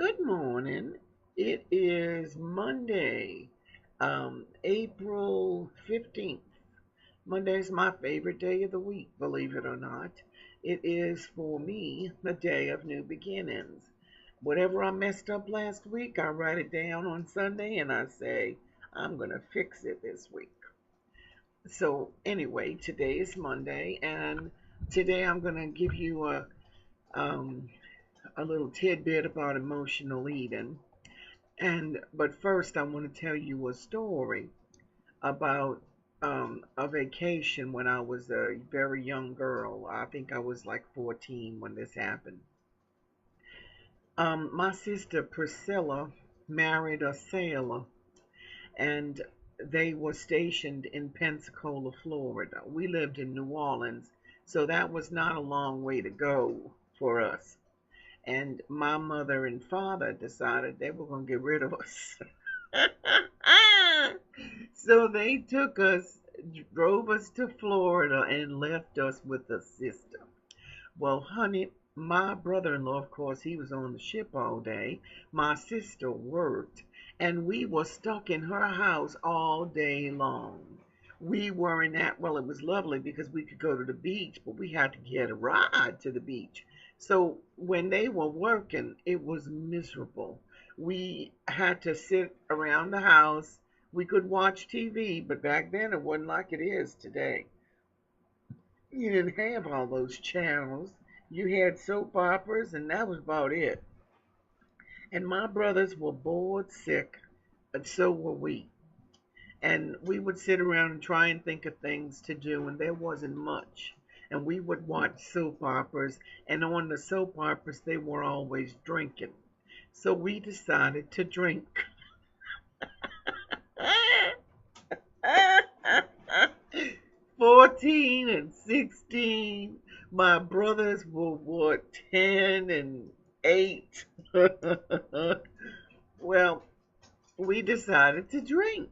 Good morning. It is Monday, April 15th. Monday is my favorite day of the week, believe it or not. It is for me the day of new beginnings. Whatever I messed up last week, I write it down on Sunday and I say, I'm going to fix it this week. So, anyway, today is Monday, and today I'm going to give you um, a little tidbit about emotional eating. But first, I want to tell you a story about a vacation when I was a very young girl. I think I was like 14 when this happened. My sister Priscilla married a sailor, and they were stationed in Pensacola, Florida. We lived in New Orleans, so that was not a long way to go for us. And my mother and father decided they were going to get rid of us. So they took us, drove us to Florida, and left us with a sister. Well, honey, my brother in law, of course, he was on the ship all day. My sister worked, and we were stuck in her house all day long. We were in that, well, it was lovely because we could go to the beach, but we had to get a ride to the beach. So when they were working, it was miserable. We had to sit around the house. We could watch TV, but back then it wasn't like it is today. You didn't have all those channels. You had soap operas, and that was about it. And my brothers were bored sick, and so were we. And we would sit around and try and think of things to do, and there wasn't much. And we would watch soap operas, and on the soap operas, they were always drinking. So we decided to drink. 14 and 16. My brothers were what, 10 and 8. Well, we decided to drink.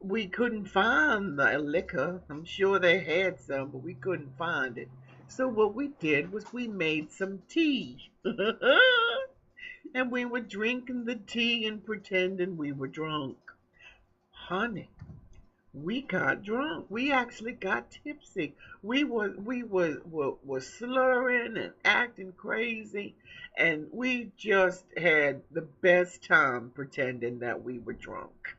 We couldn't find the liquor. I'm sure they had some, but we couldn't find it. So what we did was we made some tea. And we were drinking the tea and pretending we were drunk. Honey, we got drunk. We actually got tipsy. We were slurring and acting crazy, and we just had the best time pretending that we were drunk.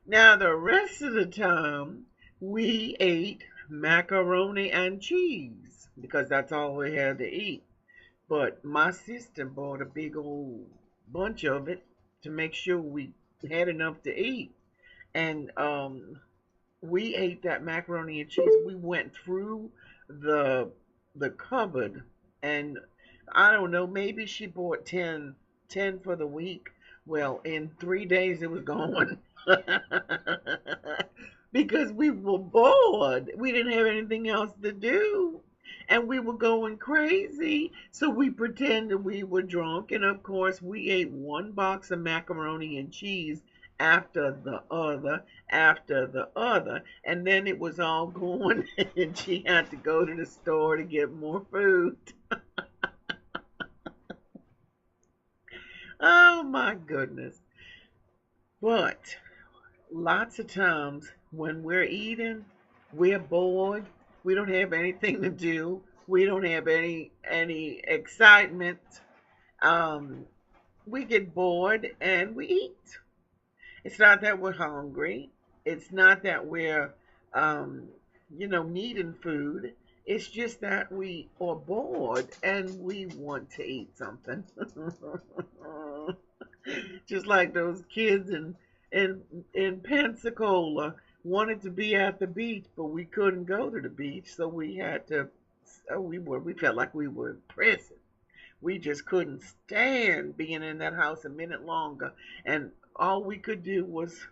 Now the rest of the time we ate macaroni and cheese because that's all we had to eat. But my sister bought a big old bunch of it to make sure we had enough to eat. And we ate that macaroni and cheese. We went through the the cupboard, and I don't know, maybe she bought ten for the week. Well, in 3 days it was gone. Because we were bored. We didn't have anything else to do. And we were going crazy. So we pretended we were drunk. And of course, we ate one box of macaroni and cheese after the other, after the other. And then it was all gone. And she had to go to the store to get more food. Oh my goodness. But lots of times when we're eating, we're bored. We don't have anything to do. We don't have any excitement. Um, we get bored and we eat. It's not that we're hungry. It's not that we're um, needing food. It's just that we are bored and we want to eat something. Just like those kids in in Pensacola wanted to be at the beach, but we couldn't go to the beach, so we had to. So we felt like we were in prison. We just couldn't stand being in that house a minute longer, and all we could do was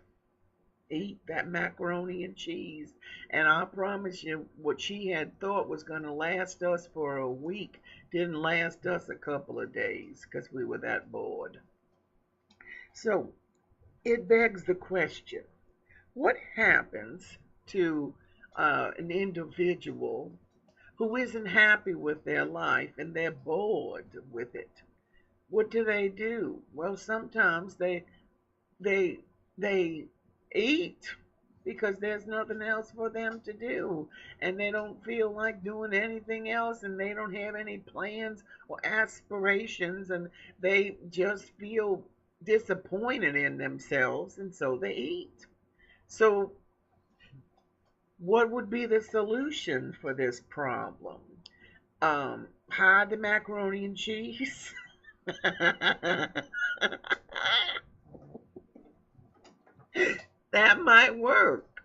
eat that macaroni and cheese. And I promise you, what she had thought was going to last us for a week didn't last us a couple of days because we were that bored. So it begs the question, what happens to an individual who isn't happy with their life and they're bored with it. What do? Well, sometimes they they eat because there's nothing else for them to do, and they don't feel like doing anything else, and they don't have any plans or aspirations, and they just feel disappointed in themselves, and so they eat. So what would be the solution for this problem? Hide the macaroni and cheese. That might work.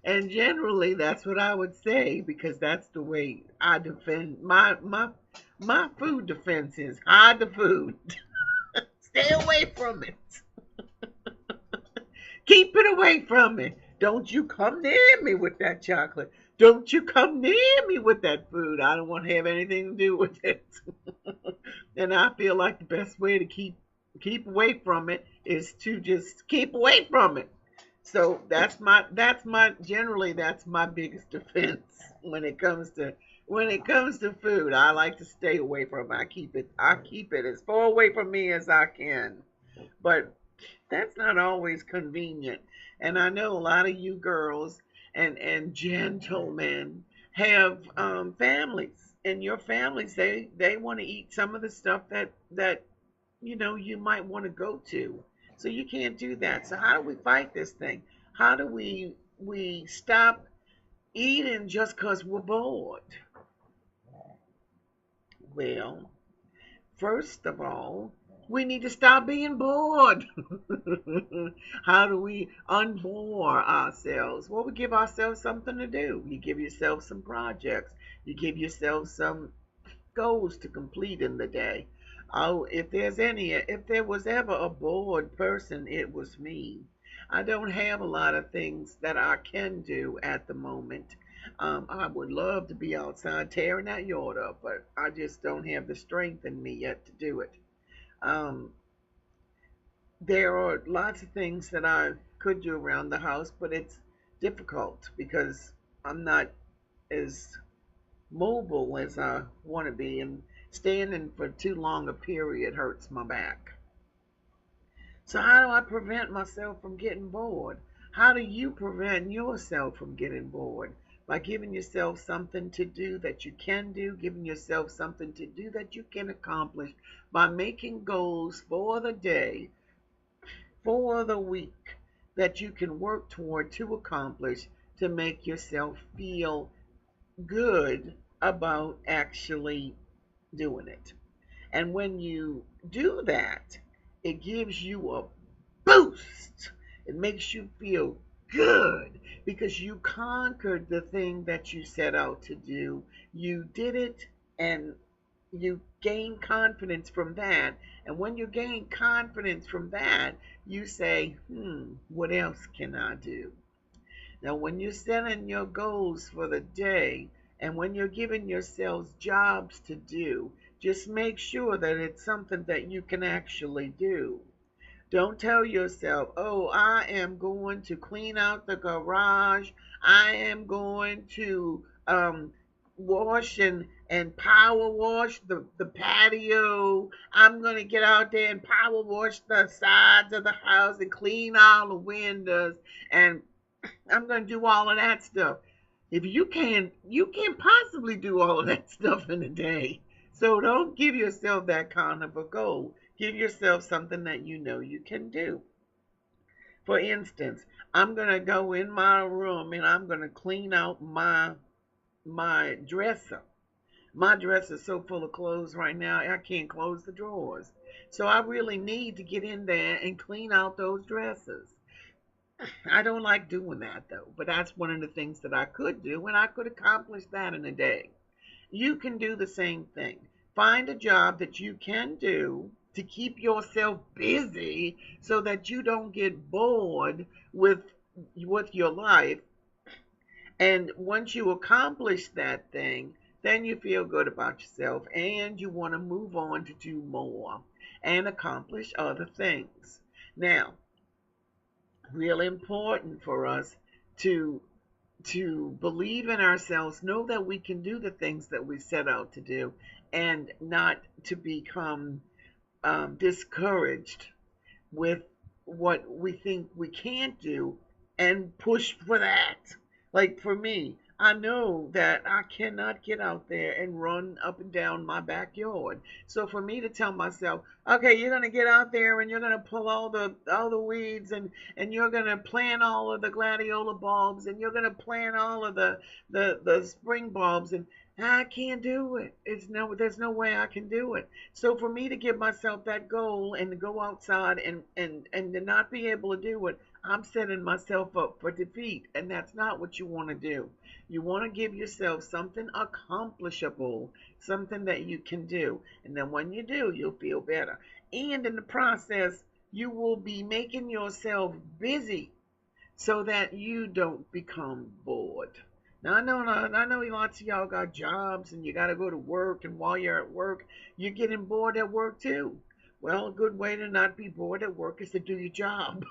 And generally that's what I would say, because that's the way I defend my food defense is hide the food. Stay away from it. Keep it away from me. Don't you come near me with that chocolate. Don't you come near me with that food. I don't want to have anything to do with it. And I feel like the best way to keep away from it is to just keep away from it. So that's my biggest defense when it comes to food. I like to stay away from it. I keep it as far away from me as I can. But that's not always convenient. And I know a lot of you girls and gentlemen have families, and your families they want to eat some of the stuff that you might want to go to. So you can't do that. So how do we fight this thing? How do we stop eating just because we're bored? Well, first of all, we need to stop being bored. How do we unbore ourselves? Well, we give ourselves something to do. You give yourself some projects. You give yourself some goals to complete in the day. Oh, if there was ever a bored person, it was me. I don't have a lot of things that I can do at the moment. I would love to be outside tearing that yard up, but I just don't have the strength in me yet to do it. Um, there are lots of things that I could do around the house, but it's difficult because I'm not as mobile as I want to be, and standing for too long a period hurts my back. So, how do I prevent myself from getting bored? How do you prevent yourself from getting bored? By giving yourself something to do that you can do, giving yourself something to do that you can accomplish, by making goals for the day, for the week, that you can work toward to accomplish, to make yourself feel good about actually doing it. And when you do that, it gives you a boost. It makes you feel good because you conquered the thing that you set out to do. You did it, and you gain confidence from that. And when you gain confidence from that, you say, what else can I do? Now, when you're setting your goals for the day and when you're giving yourselves jobs to do, just make sure that it's something that you can actually do. Don't tell yourself, oh, I am going to clean out the garage. I am going to wash and power wash the patio. I'm going to get out there and power wash the sides of the house and clean all the windows. And I'm going to do all of that stuff. If you can't possibly do all of that stuff in a day. So don't give yourself that kind of a goal. Give yourself something that you know you can do. For instance, I'm going to go in my room and I'm going to clean out my dresser. My dresser is so full of clothes right now, I can't close the drawers. So I really need to get in there and clean out those dressers. I don't like doing that though, but that's one of the things that I could do, and I could accomplish that in a day. You can do the same thing. Find a job that you can do to keep yourself busy so that you don't get bored with your life. And once you accomplish that thing, then you feel good about yourself and you want to move on to do more and accomplish other things. Now, really important for us to to believe in ourselves, know that we can do the things that we set out to do, and not to become discouraged with what we think we can't do and push for that. Like for me, I know that I cannot get out there and run up and down my backyard. So for me to tell myself, okay, you're gonna get out there and you're gonna pull all the weeds and you're gonna plant all of the gladiola bulbs and you're gonna plant all of the spring bulbs and I can't do it. There's no way I can do it. So for me to give myself that goal and to go outside and to not be able to do it, I'm setting myself up for defeat. And that's not what you want to do. You want to give yourself something accomplishable, something that you can do. And then when you do, you'll feel better. And in the process, you will be making yourself busy so that you don't become bored. Now I know lots of y'all got jobs and you got to go to work, and while you're at work, you're getting bored at work too. Well, a good way to not be bored at work is to do your job.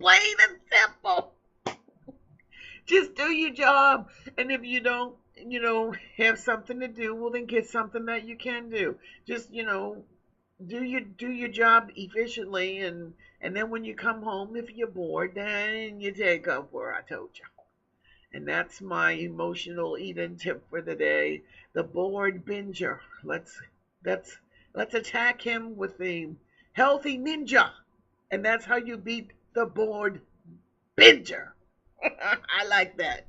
Plain and simple. Just do your job, and if you don't, have something to do, well then get something that you can do. Just do your job efficiently, and then when you come home, if you're bored, then you take up where I told you. And that's my emotional eating tip for the day. The bored binger. Let's let's attack him with the healthy ninja, and that's how you beat the bored binger. I like that.